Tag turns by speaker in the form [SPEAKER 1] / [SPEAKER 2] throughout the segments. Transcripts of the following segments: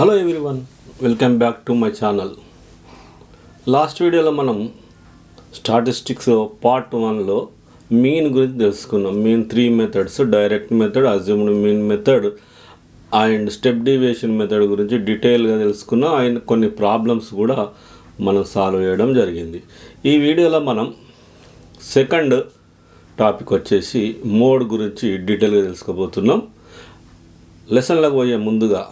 [SPEAKER 1] Hello everyone, welcome back to my channel. Last వీడియోలో మనం statistics part 1లో mean గురించి తెలుసుకున్నాం. Mean 3 methods: direct method, assumed mean method and step deviation method గురించి డీటెయిల్గా తెలుసుకున్నాం. And కొన్ని ప్రాబ్లమ్స్ కూడా మనం సాల్వ్ చేయడం జరిగింది. ఈ వీడియోలో మనం సెకండ్ టాపిక్ వచ్చేసి మోడ్ గురించి డీటెయిల్గా తెలుసుకోబోతున్నాం. లెసన్లకు పోయే ముందుగా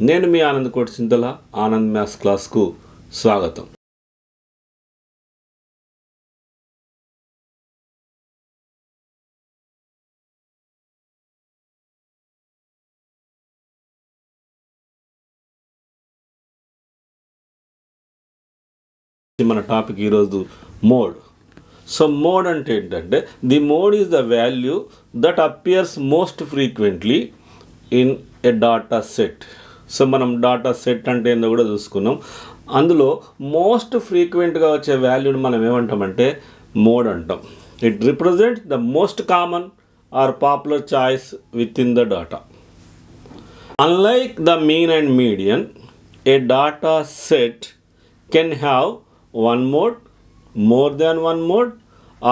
[SPEAKER 1] నేను మీ ఆనంద్ కోటి చింతల ఆనంద్ మ్యాథ్స్ క్లాస్కు స్వాగతం. మన టాపిక్ ఈరోజు మోడ్. సో మోడ్ అంటే ఏంటంటే, the mode is the value that appears most frequently in a data set. So మనం డాటా సెట్ అంటే ఏందో కూడా చూసుకున్నాం. అందులో మోస్ట్ ఫ్రీక్వెంట్గా వచ్చే వాల్యూని మనం ఏమంటామంటే మోడ్ అంటాం. It represent the most common or popular choice within the data. Unlike the mean and median, a data set can have one mode, more than one mode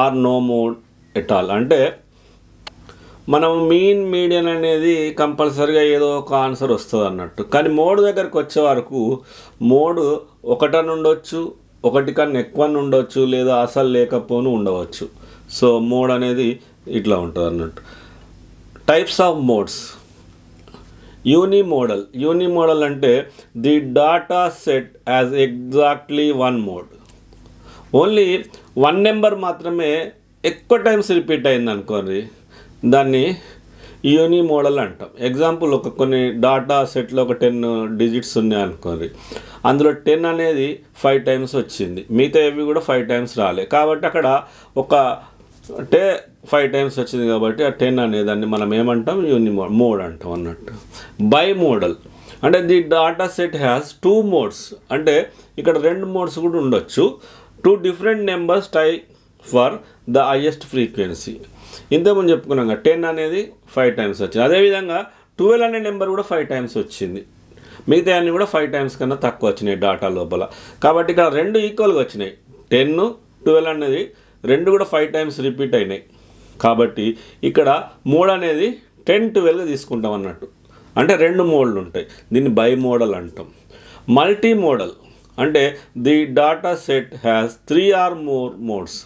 [SPEAKER 1] or no mode at all. అంటే మనం mean median అనేది కంపల్సరీగా ఏదో ఒక answer వస్తుంది అన్నట్టు. కానీ mode దగ్గరికి వచ్చే వరకు మోడ్ ఒకటని ఉండొచ్చు, ఒకటి కన్నా ఎక్కువ ఉండొచ్చు, లేదా అసలు లేకపోను ఉండవచ్చు. సో మోడ్ అనేది ఇట్లా ఉంటుంది అన్నట్టు. Types of modes: unimodal. Unimodal అంటే the data set has exactly one mode. Only one number మాత్రమే ఎక్కువ టైమ్స్ రిపీట్ అయింది అనుకోండి, దాన్ని యూనిమోడల్ అంటాం. ఎగ్జాంపుల్, కొన్ని డాటా సెట్లో ఒక 10 డిజిట్స్ ఉన్నాయి అనుకోండి, అందులో 10 అనేది 5 టైమ్స్ వచ్చింది, మిగతా ఏవి కూడా 5 టైమ్స్ రాలే. కాబట్టి అక్కడ అంటే 5 టైమ్స్ వచ్చింది కాబట్టి ఆ 10 అనేదాన్ని మనం ఏమంటాం, మోడ్ అంటాం అన్నట్టు. బై మోడల్ అంటే the data set has 2 modes. అంటే ఇక్కడ 2 మోడ్స్ కూడా ఉండొచ్చు. 2 different numbers tie for the highest frequency. ఇంతకుముందు చెప్పుకున్నాం, 10 అనేది 5 టైమ్స్ వచ్చింది. అదేవిధంగా 12 అనే నెంబర్ కూడా 5 టైమ్స్ వచ్చింది, మిగతా అన్నీ కూడా 5 టైమ్స్ కన్నా తక్కువ వచ్చినాయి డాటా లోపల. కాబట్టి ఇక్కడ 2 ఈక్వల్గా వచ్చినాయి. 10, 12 అనేది 2 కూడా 5 టైమ్స్ రిపీట్ అయినాయి. కాబట్టి ఇక్కడ మోడ్ అనేది 10, 12గా తీసుకుంటాం అన్నట్టు. అంటే 2 మోడ్లు ఉంటాయి. దీన్ని బై మోడల్ అంటాం. మల్టీ మోడల్ అంటే the data set has 3 or more modes.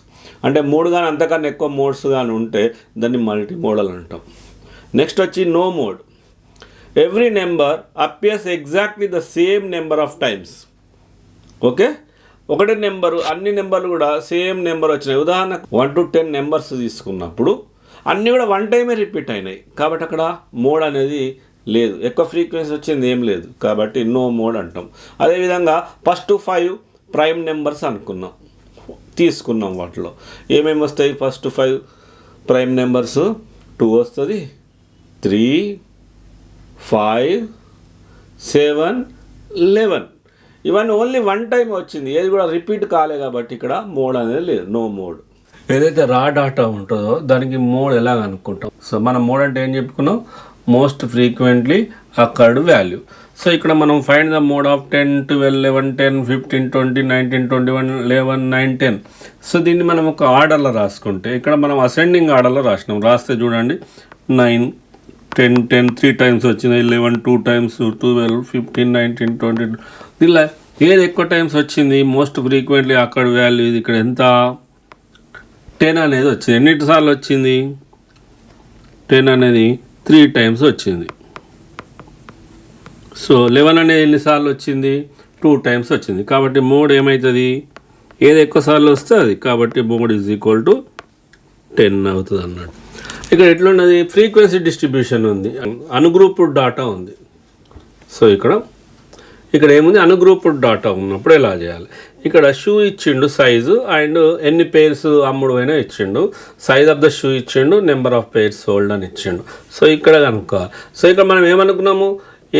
[SPEAKER 1] అంటే 3 కానీ అంతకన్నా ఎక్కువ మోడ్స్ కానీ ఉంటే దాన్ని మల్టీ మోడల్ అంటాం. నెక్స్ట్ వచ్చి no mode. Every number appears exactly the same number of times. Okay, ఒకటే నెంబరు, అన్ని నెంబర్లు కూడా సేమ్ నెంబర్ వచ్చినాయి. ఉదాహరణకు 1 to 10 నెంబర్స్ తీసుకున్నప్పుడు అన్నీ కూడా 1 టైమే రిపీట్ అయినాయి. కాబట్టి అక్కడ మోడ్ అనేది లేదు, ఎక్కువ ఫ్రీక్వెన్సీ వచ్చింది ఏం లేదు. కాబట్టి నో మోడ్ అంటాం. అదేవిధంగా ఫస్ట్ 5 ప్రైమ్ నెంబర్స్ తీసుకున్నాం. వాటిలో ఏమేమి వస్తాయి? ఫస్ట్ 5 ప్రైమ్ నెంబర్స్ 2 వస్తుంది, 3, 5, 7, 11. ఇవన్నీ ఓన్లీ 1 టైం వచ్చింది, ఏది కూడా రిపీట్ కాలే. కాబట్టి ఇక్కడ మోడ్ అనేది లేదు, నో మోడ్. ఏదైతే రా డాటా ఉంటుందో దానికి మోడ్ ఎలాగ అనుకుంటాం. సో మనం మోడ్ అంటే ఏం చెప్పుకున్నాం? Most frequently occurred value. So ఇక్కడ మనం find the mode of 10, 12, 11, 10, 15, 20, 19, 21, 11, 9, 10. So దీన్ని మనం ఒక ఆర్డర్లో రాసుకుంటే, ఇక్కడ మనం అసెండింగ్ ఆర్డర్లో రాసినాం. రాస్తే చూడండి, 9, 10, 10 3 టైమ్స్ వచ్చింది, 11 2 టైమ్స్, 12, 15, 19, 20. ఇలా ఏది ఎక్కువ టైమ్స్ వచ్చింది, మోస్ట్ ఫ్రీక్వెంట్లీ అకర్డ్ వాల్యూ, ఇది ఇక్కడ ఎంత? 10 అనేది వచ్చింది. ఎన్నిసార్లు వచ్చింది? 10 అనేది 3 టైమ్స్ వచ్చింది. సో 11 అనేది ఎన్నిసార్లు వచ్చింది? 2 టైమ్స్ వచ్చింది. కాబట్టి మోడ్ ఏమవుతుంది? ఏది ఎక్కువ సార్లు వస్తే అది. కాబట్టి మోడ్ ఈజ్ ఈక్వల్ టు 10 అవుతుంది అన్నట్టు. ఇక్కడ ఎట్లున్నది? ఫ్రీక్వెన్సీ డిస్ట్రిబ్యూషన్ ఉంది, అన్గ్రూప్డ్ డాటా ఉంది. సో ఇక్కడ ఏముంది? అన్గ్రూప్డ్ డాటా ఉన్నప్పుడు ఎలా చేయాలి? ఇక్కడ షూ ఇచ్చిండు సైజు అండ్ ఎన్ని పేర్స్ అమ్ముడు అయినా ఇచ్చిండు, సైజ్ ఆఫ్ ద షూ ఇచ్చిండు, నెంబర్ ఆఫ్ పేర్స్ సోల్డ్ అని ఇచ్చిండు. సో ఇక్కడ కనుక్కోవాలి. సో ఇక్కడ మనం ఏమనుకున్నాము?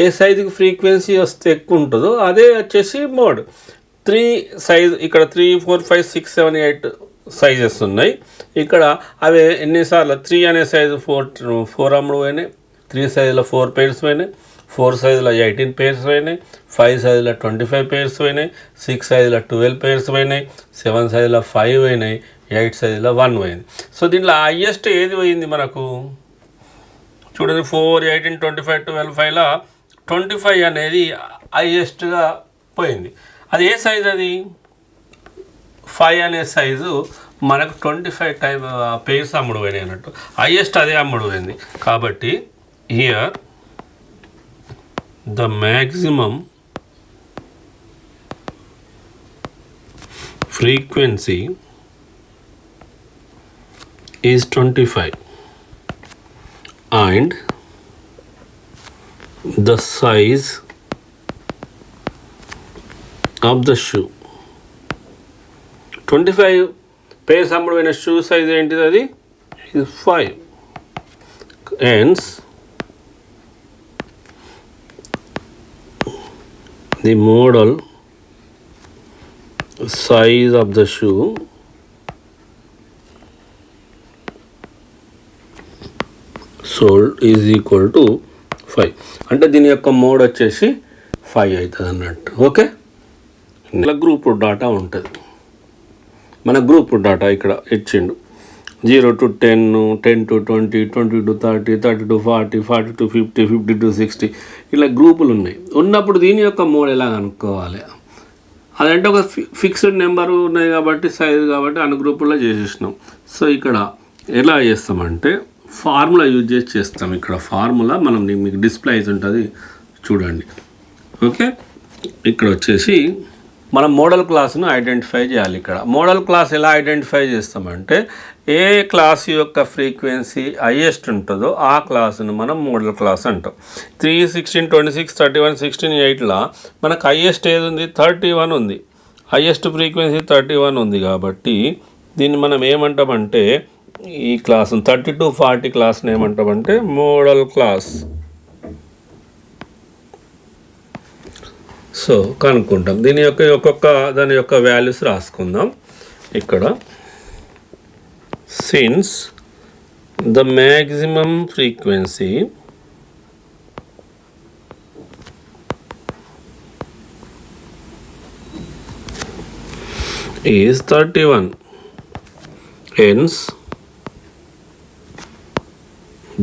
[SPEAKER 1] ఏ సైజుకి ఫ్రీక్వెన్సీ వస్తే ఎక్కువ ఉంటుందో అదే వచ్చేసి మోడ్. 3 సైజ్, ఇక్కడ 3, 4, 5, 6, 7, 8 సైజెస్ ఉన్నాయి. ఇక్కడ అవి ఎన్నిసార్లు? 3 అనే సైజు 4 అమ్ముడు పోయినాయి, 3 సైజులో 4 పేర్స్ పోయినాయి, 4 సైజులో 18 పేర్స్ పోయినాయి, 5 సైజులో 25 పేర్స్ పోయినాయి, 6 సైజులో 12 పేర్స్ పోయినాయి, 7 సైజులో 5 పోయినాయి, 8 సైజులో 1 పోయింది. సో దీంట్లో హైయెస్ట్ ఏది పోయింది మనకు చూడండి, 4, 18, 25, 12, 5లా 25 అనేది హైయెస్ట్గా పోయింది. అది ఏ సైజ్? అది 5 అనే సైజు మనకు 25 పేర్స్ అమ్ముడు పోయినాయి అన్నట్టు, హైయెస్ట్ అదే అమ్ముడు పోయింది. కాబట్టి here the maximum frequency is 25 and the size of the shoe. 25 pairs అమ్ముడైన షూ సైజ్ ఏంటిది? అది 5. hence the model size of the shoe sold is equal to 5. అంటే దీని యొక్క మోడ్ వచ్చేసి 5 అవుతుంది అన్నట్టు. ఓకే, ఇలా గ్రూప్ డాటా ఉంటుంది. మన గ్రూప్ డాటా ఇక్కడ ఇచ్చిండు 0 to 10, 10 to 20, 20 to 30, 30 to 40, 40 to 50, 50 to 60 ఇలా గ్రూపులు ఉన్నాయి. ఉన్నప్పుడు దీని యొక్క మోడ్ ఎలా కనుక్కోవాలి? అదంటే ఒక ఫిక్స్డ్ నెంబర్ ఉన్నాయి కాబట్టి, సైజ్ కాబట్టి అన్ని గ్రూపుల్లో చేసేసినాం. సో ఇక్కడ ఎలా చేస్తామంటే ఫార్ములా యూజ్ చేసి చేస్తాం. ఇక్కడ ఫార్ములా మనం మీకు డిస్ప్లే అయితే ఉంటుంది చూడండి. ఓకే, ఇక్కడ వచ్చేసి మనం మోడల్ క్లాస్ను ఐడెంటిఫై చేయాలి. ఇక్కడ మోడల్ క్లాస్ ఎలా ఐడెంటిఫై చేస్తామంటే ఏ క్లాస్ యొక్క ఫ్రీక్వెన్సీ హైయెస్ట్ ఉంటుందో ఆ క్లాస్ను మనం మోడల్ క్లాస్ అంటాం. 3, 16, 26, 31, 16, 8లా మనకు హైయెస్ట్ ఏది ఉంది? 31 ఉంది. హైయెస్ట్ ఫ్రీక్వెన్సీ 31 ఉంది కాబట్టి దీన్ని మనం ఏమంటామంటే ఈ క్లాస్ను 30 to 40 క్లాస్ని ఏమంటామంటే మోడల్ క్లాస్. సో కనుక్కుంటాం. దీని యొక్క దాని యొక్క వాల్యూస్ రాసుకుందాం ఇక్కడ. Since the maximum frequency is 31, hence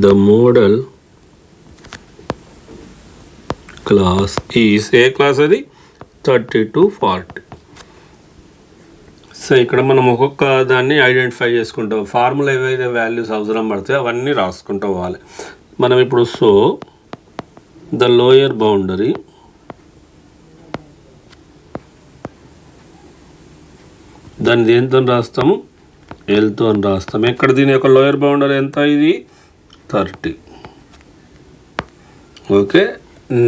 [SPEAKER 1] the model class is A class? అది 30 to 40. సో ఇక్కడ మనం ఒక్కొక్క దాన్ని ఐడెంటిఫై చేసుకుంటాం. ఫార్ములా ఏవైతే వాల్యూస్ అవసరం పడితే అవన్నీ రాసుకుంటూ పోవాలి మనం ఇప్పుడు. సో ద లోయర్ బౌండరీ దాన్ని దేనితో రాస్తాము? ఎల్తో రాస్తాము. ఎక్కడ దీని యొక్క లోయర్ బౌండరీ ఎంత? ఇది 30. ఓకే,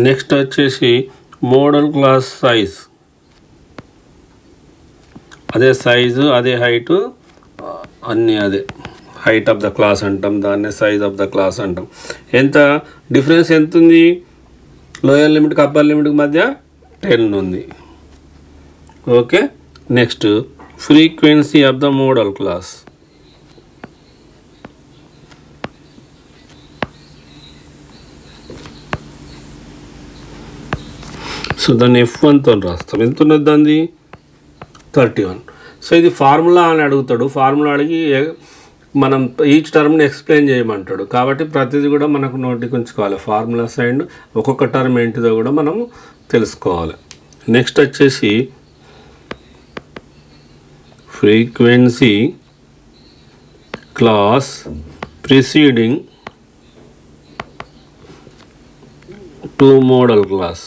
[SPEAKER 1] నెక్స్ట్ వచ్చేసి మోడల్ క్లాస్ సైజ్, అదే సైజు అదే హైటు అన్నీ అదే హైట్ ఆఫ్ ద క్లాస్ అంటాం, దాన్నే సైజ్ ఆఫ్ ద క్లాస్ అంటాం. ఎంత డిఫరెన్స్ ఎంత ఉంది? లోయర్ లిమిట్కి అప్పర్ లిమిట్కి మధ్య 10 ఉంది. Okay, next frequency of the modal class. So దాన్ని F1తో రాస్తాం. ఎంత ఉన్నది దాన్ని? 31. సో ఇది ఫార్ములా అని అడుగుతాడు. ఫార్ములా అడిగి మనం ఈచ్ టర్మ్ని ఎక్స్ప్లెయిన్ చేయమంటాడు. కాబట్టి ప్రతిదీ కూడా మనకు నోటికి ఉంచుకోవాలి. ఫార్ములా సైడ్ ఒక్కొక్క టర్మ్ ఏంటిదో కూడా మనము తెలుసుకోవాలి. నెక్స్ట్ వచ్చేసి frequency class preceding to modal class.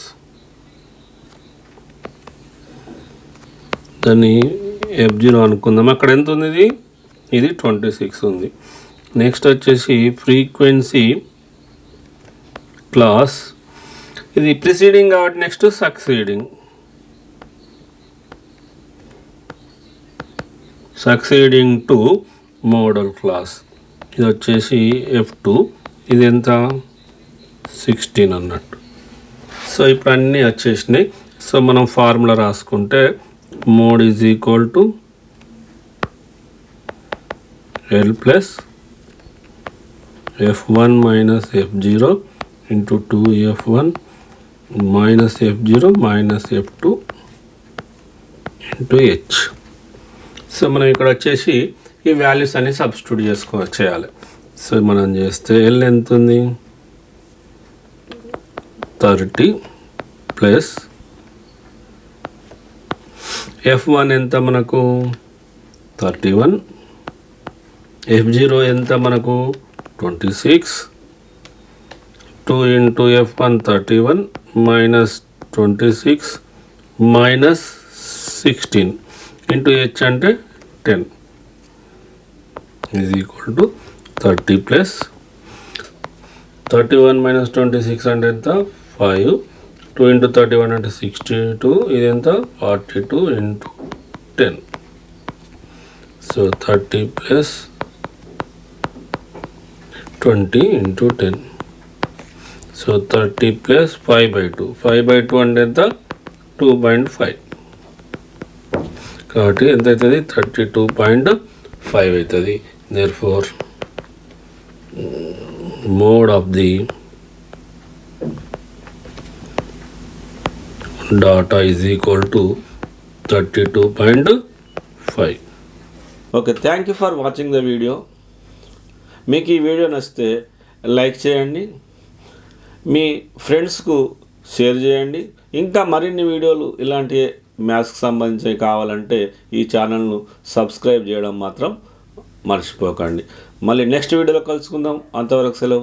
[SPEAKER 1] దాన్ని F0 అనుకుందాం. అక్కడ ఎంత ఉంది? ఇది 26 ఉంది. నెక్స్ట్ వచ్చేసి ఫ్రీక్వెన్సీ క్లాస్, ఇది ప్రిసీడింగ్ కాబట్టి next succeeding to modal class. ఇది వచ్చేసి F2. ఇది ఎంత? 16 అన్నట్టు. సో ఇప్పుడు అన్నీ వచ్చేసినాయి. సో మనం ఫార్ములా రాసుకుంటే mode is equal to L plus F1 minus F0 into 2F1 minus F0 minus F2 into H. So మనం ఇక్కడ వచ్చేసి ఈ వాల్యూస్ అన్ని సబ్స్టిట్యూట్ చేయాలి. సో మనం చేస్తే L ఎంత ఉంది, 30 ప్లస్ F1 ఎంత మనకు 31, F0 ఎంత మనకు 26, 2 into F1 31 minus 26 minus 16 into H అంటే 10 is equal to 30 plus 31 minus 26 అంటే ఎంత 5, 2 ఇంటూ 31 అంటే 62, ఇది ఎంత 42 into 10. So 30 plus 20 into 10. So 30 plus 5/2, 5/2 అంటే ఎంత 2.5. కాబట్టి ఎంత అవుతుంది 32.5 అవుతుంది. Therefore mode of the data is equal to 32.5. Okay, thank you for watching the video. మీకు ఈ వీడియో నచ్చితే లైక్ చేయండి, మీ ఫ్రెండ్స్కు షేర్ చేయండి. ఇంకా మరిన్ని వీడియోలు ఇలాంటి మ్యాథ్స్కి సంబంధించి కావాలంటే ఈ ఛానల్ను సబ్స్క్రైబ్ చేయడం మాత్రం మర్చిపోకండి. మళ్ళీ నెక్స్ట్ వీడియోలో కలుసుకుందాం. అంతవరకు సెలవు.